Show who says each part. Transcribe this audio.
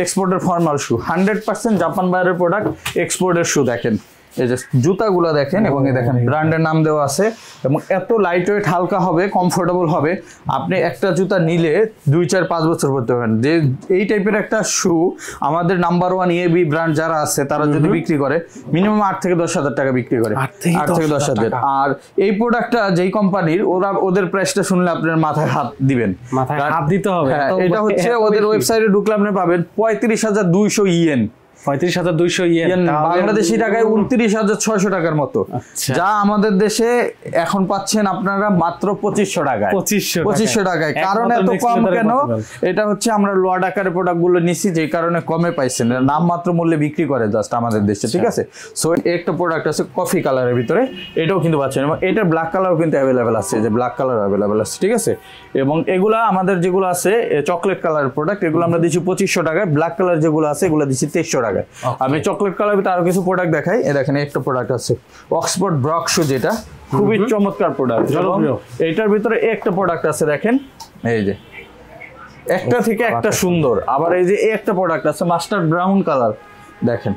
Speaker 1: এক্সপোর্টের formal shoe, 100% Japan বাইরের product, এক্সপোর্টের শু। দেখেন এই যে জুতাগুলো দেখেন, এবং এই দেখেন ব্র্যান্ডের নাম দেওয়া আছে, এবং এত লাইট ওয়েট, হালকা হবে, কমফোর্টেবল হবে। আপনি একটা জুতা নিলে 2-4-5 বছর পরতে পারেন। যে এই টাইপের একটা শু আমাদের নাম্বার 1 এবি ব্র্যান্ড যারা আছে তারা যদি বিক্রি করে মিনিমাম 8 থেকে 10 হাজার টাকা বিক্রি করে, 8 থেকে 10 হাজার। আর এই প্রোডাক্টটা যেই কোম্পানির, ওদের প্রাইসটা শুনলে আপনার মাথায় হাত দিবেন,
Speaker 2: মাথায় হাত দিতে হবে।
Speaker 1: এটা হচ্ছে ওদের ওয়েবসাইটে ঢুকলে আপনি পাবেন 35,200 ইয়েন,
Speaker 2: 35,200 ইয়েন,
Speaker 1: বাংলাদেশি টাকায় 29,600 টাকার মতো, যা আমাদের দেশে এখন পাচ্ছেন আপনারা মাত্র 2500 টাকায়। 2500 টাকায়। কারণ এত কম কেন? এটা হচ্ছে আমরা লোয়া আকারের প্রোডাক্ট গুলো নিচ্ছি, যে কারণে কমে পাইছেন, নামমাত্র মূল্যে বিক্রি করে জাস্ট আমাদের দেশে, ঠিক আছে। সো একটা প্রোডাক্ট আছে কফি কালারের ভিতরে, এটাও কিন্তু পাচ্ছেন, এবং এটা ব্ল্যাক কালারও কিন্তু অ্যাভেলেবেল আছে, যে ব্ল্যাক কালার অ্যাভেলেবেল আছে, ঠিক আছে। এবং এগুলা আমাদের যেগুলো আছে চকলেট কালারের প্রোডাক্ট, এগুলো আমরা দিচ্ছি 2500 টাকায়। ব্ল্যাক কালার যেগুলো আছে এগুলো দিচ্ছি 2300 টাকায়। আমি চকলেট কালার ভিতরে আরো কিছু প্রোডাক্ট দেখাই। দেখেন একটা প্রোডাক্ট আছে অক্সফোর্ড ব্রক শু, যেটা খুবই চমৎকার প্রোডাক্ট। এটার ভিতরে একটা প্রোডাক্ট আছে, দেখেন এই যে একটা থেকে একটা সুন্দর। আবার এই যে একটা প্রোডাক্ট আছে মাস্টার্ড ব্রাউন কালার, দেখেন